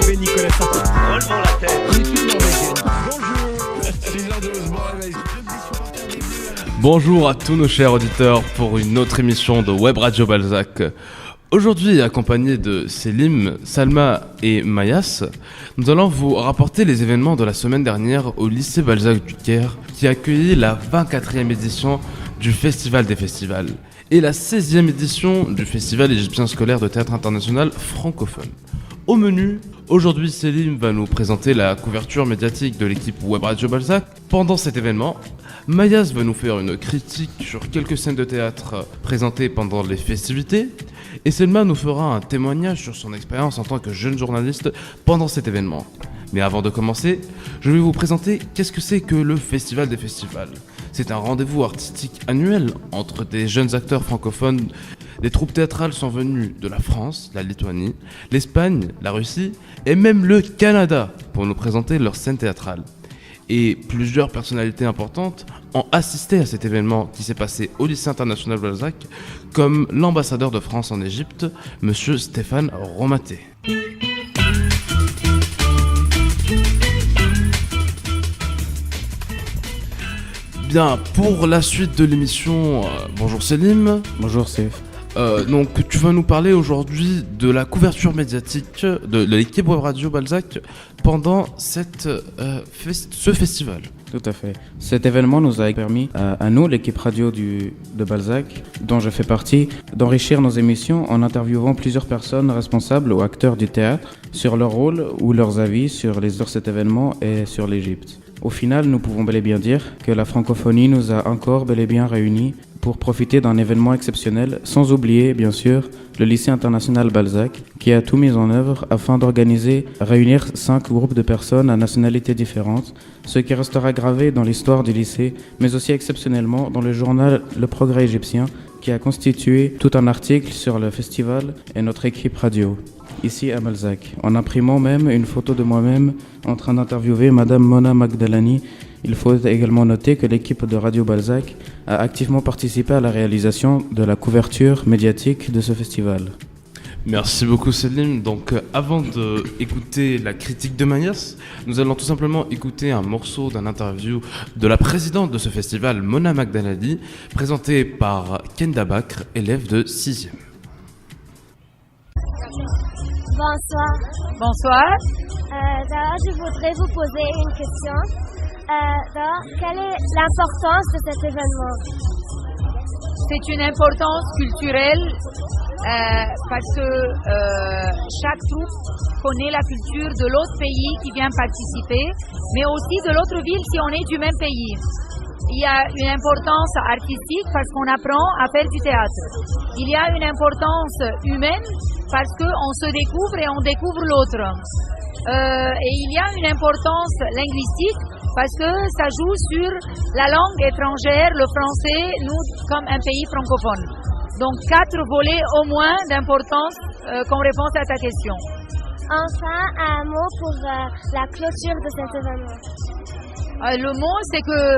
avait Nicolas Sarkozy. Relevons la tête. L'étude norvégienne. Bonjour à tous nos chers auditeurs pour une autre émission de Web Radio Balzac. Aujourd'hui, accompagné de Selim, Salma et Mayas, nous allons vous rapporter les événements de la semaine dernière au lycée Balzac du Caire, qui a accueilli la 24e édition du Festival des Festivals et la 16e édition du Festival égyptien scolaire de théâtre international francophone. Au menu, aujourd'hui Selim va nous présenter la couverture médiatique de l'équipe Web Radio Balzac. Pendant cet événement, Mayas va nous faire une critique sur quelques scènes de théâtre présentées pendant les festivités. Et Selma nous fera un témoignage sur son expérience en tant que jeune journaliste pendant cet événement. Mais avant de commencer, je vais vous présenter qu'est-ce que c'est que le Festival des Festivals. C'est un rendez-vous artistique annuel entre des jeunes acteurs francophones. Des troupes théâtrales sont venues de la France, la Lituanie, l'Espagne, la Russie et même le Canada pour nous présenter leurs scènes théâtrales. Et plusieurs personnalités importantes ont assisté à cet événement qui s'est passé au lycée international Balzac, comme l'ambassadeur de France en Égypte, monsieur Stéphane Romaté. Bien, pour la suite de l'émission, bonjour Selim. Bonjour Sef. Donc tu vas nous parler aujourd'hui de la couverture médiatique de l'équipe Web Radio Balzac pendant ce festival. Tout à fait. Cet événement nous a permis à nous, l'équipe radio de Balzac, dont je fais partie, d'enrichir nos émissions en interviewant plusieurs personnes responsables ou acteurs du théâtre sur leur rôle ou leurs avis sur cet événement et sur l'Égypte. Au final, nous pouvons bel et bien dire que la francophonie nous a encore bel et bien réunis pour profiter d'un événement exceptionnel, sans oublier, bien sûr, le lycée international Balzac, qui a tout mis en œuvre afin réunir 5 groupes de personnes à nationalités différentes, ce qui restera gravé dans l'histoire du lycée, mais aussi exceptionnellement dans le journal Le Progrès égyptien, qui a constitué tout un article sur le festival et notre équipe radio, ici à Balzac, en imprimant même une photo de moi-même en train d'interviewer Madame Mona Magdalani. Il faut également noter que l'équipe de Radio Balzac a activement participé à la réalisation de la couverture médiatique de ce festival. Merci beaucoup Selim. Donc avant d'écouter la critique de Mayas, nous allons tout simplement écouter un morceau d'un interview de la présidente de ce festival, Mona Magdalani, présenté par Kenda Bakr, élève de 6e. Bonsoir. Bonsoir. D'abord, je voudrais vous poser une question. Quelle est l'importance de cet événement? C'est une importance culturelle parce que chaque troupe connaît la culture de l'autre pays qui vient participer, mais aussi de l'autre ville si on est du même pays. Il y a une importance artistique parce qu'on apprend à faire du théâtre. Il y a une importance humaine parce qu'on se découvre et on découvre l'autre. Et il y a une importance linguistique parce que ça joue sur la langue étrangère, le français, nous comme un pays francophone. Donc 4 volets au moins d'importance comme réponse à ta question. Enfin, un mot pour la clôture de cet événement. Le mot, c'est que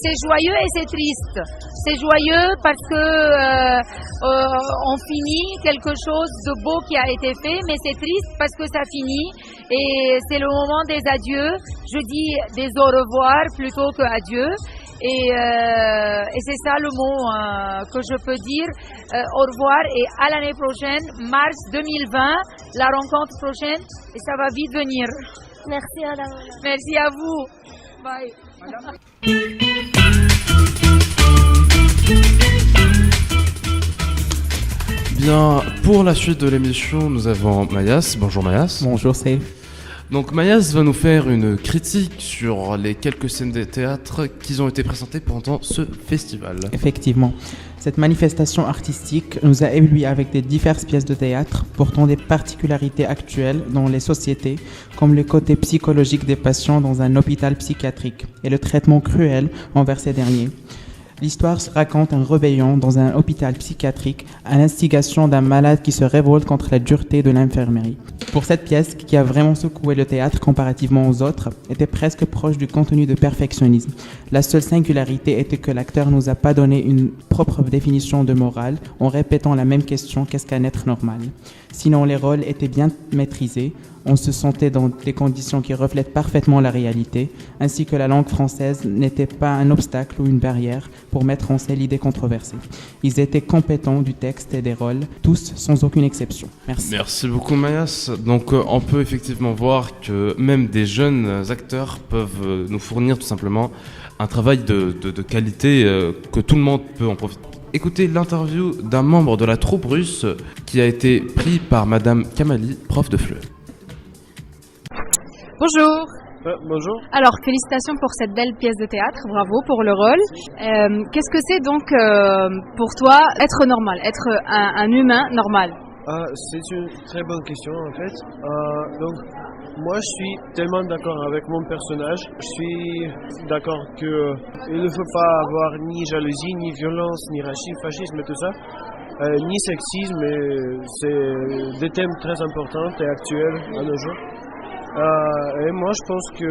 c'est joyeux et c'est triste. C'est joyeux parce que on finit quelque chose de beau qui a été fait, mais c'est triste parce que ça finit et c'est le moment des adieux. Je dis des au revoir plutôt que adieu. Et c'est ça le mot que je peux dire. Au revoir et à l'année prochaine, mars 2020, la rencontre prochaine, et ça va vite venir. Merci madame. Merci à vous. Bye. Bien, pour la suite de l'émission, nous avons Mayas. Bonjour Mayas. Bonjour Safe. Donc Mayas va nous faire une critique sur les quelques scènes de théâtre qui ont été présentées pendant ce festival. Effectivement, cette manifestation artistique nous a ébloui avec des diverses pièces de théâtre portant des particularités actuelles dans les sociétés, comme le côté psychologique des patients dans un hôpital psychiatrique et le traitement cruel envers ces derniers. L'histoire raconte un rébellion dans un hôpital psychiatrique à l'instigation d'un malade qui se révolte contre la dureté de l'infirmerie. Pour cette pièce, qui a vraiment secoué le théâtre comparativement aux autres, était presque proche du contenu de perfectionnisme. La seule singularité était que l'acteur nous a pas donné une propre définition de morale en répétant la même question: qu'est-ce qu'un être normal? Sinon, les rôles étaient bien maîtrisés. On se sentait dans des conditions qui reflètent parfaitement la réalité, ainsi que la langue française n'était pas un obstacle ou une barrière pour mettre en scène l'idée controversée. Ils étaient compétents du texte et des rôles, tous sans aucune exception. Merci. Merci beaucoup Mayas. Donc on peut effectivement voir que même des jeunes acteurs peuvent nous fournir tout simplement un travail de qualité que tout le monde peut en profiter. Écoutez l'interview d'un membre de la troupe russe qui a été pris par Madame Kamali, prof de FLE. Bonjour. Bonjour. Alors, félicitations pour cette belle pièce de théâtre, bravo pour le rôle. Qu'est-ce que c'est donc pour toi être normal, être un humain normal? C'est une très bonne question en fait. Donc, moi je suis tellement d'accord avec mon personnage. Je suis d'accord qu'il ne faut pas avoir ni jalousie, ni violence, ni fascisme et tout ça. Ni sexisme, c'est des thèmes très importants et actuels à nos jours. Et moi je pense que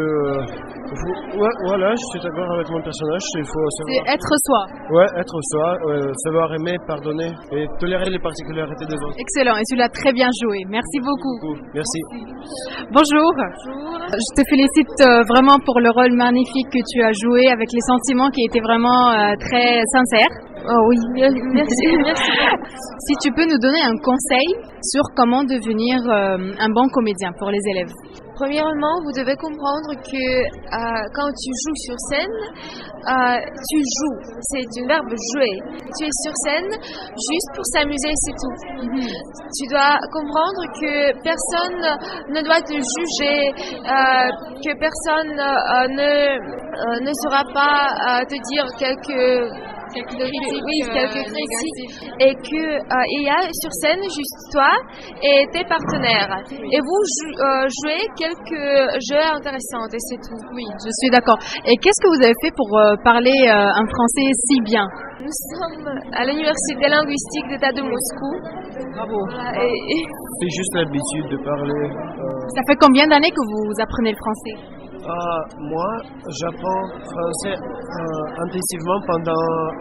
voilà, je suis d'accord avec mon personnage. Il faut savoir... C'est être soi. Ouais, être soi, savoir aimer, pardonner et tolérer les particularités des autres. Excellent, et tu l'as très bien joué. Merci beaucoup. Merci. Bonjour. Je te félicite vraiment pour le rôle magnifique que tu as joué avec les sentiments qui étaient vraiment très sincères. Oh oui, merci. Si tu peux nous donner un conseil sur comment devenir un bon comédien pour les élèves. Premièrement, vous devez comprendre que quand tu joues sur scène, tu joues. C'est un verbe jouer. Tu es sur scène juste pour s'amuser, c'est tout. Tu dois comprendre que personne ne doit te juger, que personne ne saura pas te dire quelques critiques, et que il y a sur scène juste toi et tes partenaires et vous jouez quelques jeux intéressants et c'est tout. Oui, je suis d'accord. Et qu'est-ce que vous avez fait pour parler un français si bien? Nous sommes à l'université linguistique d'État de Moscou. Bravo. C'est juste l'habitude de parler. Ça fait combien d'années que vous apprenez le français? Moi, j'apprends français intensivement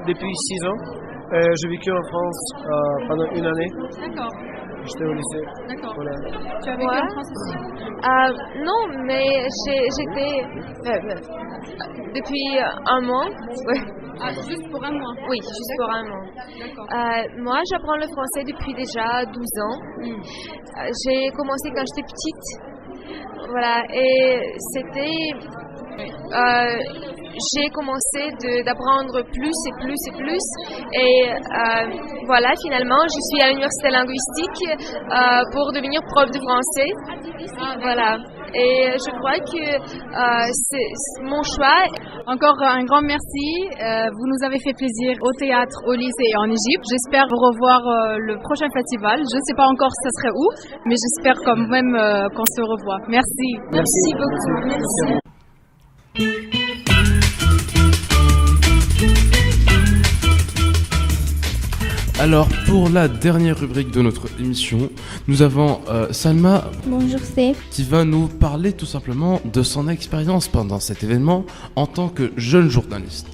depuis 6 ans. J'ai vécu en France pendant 1 année. D'accord. J'étais au lycée. D'accord. Voilà. Tu as vécu en France aussi? Non, mais j'étais depuis 1 mois. Ouais. Juste pour 1 mois? Oui, juste pour 1 mois. D'accord. Moi, j'apprends le français depuis déjà 12 ans. J'ai commencé quand j'étais petite. Voilà, et j'ai commencé d'apprendre plus et plus et plus. Et voilà, finalement, je suis à l'université linguistique pour devenir prof de français. Voilà. Et je crois que c'est mon choix. Encore un grand merci. Vous nous avez fait plaisir au théâtre, au lycée et en Égypte. J'espère vous revoir le prochain festival. Je ne sais pas encore ça serait où, mais j'espère quand même qu'on se revoit. Merci. Merci beaucoup. Merci. Alors pour la dernière rubrique de notre émission, nous avons Salma. Bonjour Steph. Qui va nous parler tout simplement de son expérience pendant cet événement en tant que jeune journaliste.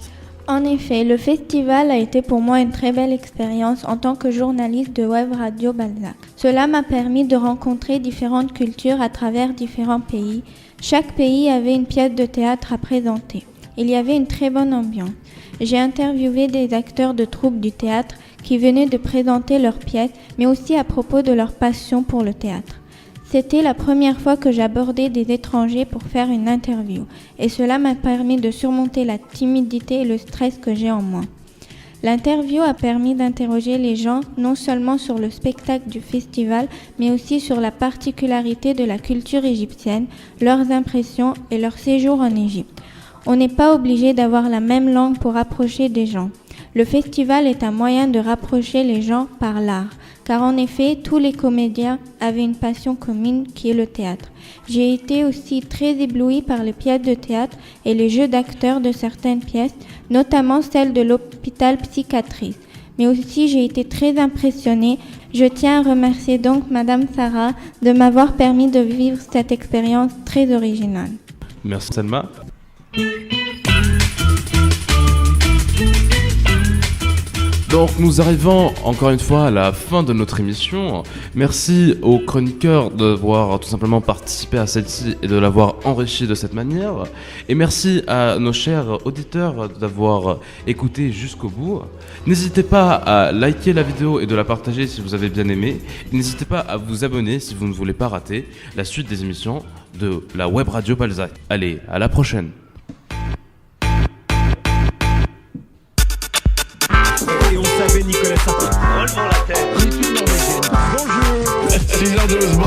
En effet, le festival a été pour moi une très belle expérience en tant que journaliste de Web Radio Balzac. Cela m'a permis de rencontrer différentes cultures à travers différents pays. Chaque pays avait une pièce de théâtre à présenter. Il y avait une très bonne ambiance. J'ai interviewé des acteurs de troupes du théâtre qui venaient de présenter leurs pièces, mais aussi à propos de leur passion pour le théâtre. C'était la première fois que j'abordais des étrangers pour faire une interview, et cela m'a permis de surmonter la timidité et le stress que j'ai en moi. L'interview a permis d'interroger les gens non seulement sur le spectacle du festival, mais aussi sur la particularité de la culture égyptienne, leurs impressions et leur séjour en Égypte. On n'est pas obligé d'avoir la même langue pour approcher des gens. Le festival est un moyen de rapprocher les gens par l'art, car en effet, tous les comédiens avaient une passion commune qui est le théâtre. J'ai été aussi très éblouie par les pièces de théâtre et les jeux d'acteurs de certaines pièces, notamment celle de l'hôpital psychiatrique. Mais aussi, j'ai été très impressionnée. Je tiens à remercier donc Madame Sarah de m'avoir permis de vivre cette expérience très originale. Merci Salma. Donc nous arrivons encore une fois à la fin de notre émission. Merci aux chroniqueurs d'avoir tout simplement participé à celle-ci et de l'avoir enrichie de cette manière. Et merci à nos chers auditeurs d'avoir écouté jusqu'au bout. N'hésitez pas à liker la vidéo et de la partager si vous avez bien aimé. N'hésitez pas à vous abonner si vous ne voulez pas rater la suite des émissions de la web radio Balzac. Allez, à la prochaine. Et on savait Nicolas Sarkozy. Relevons la tête. Bonjour. 6h12.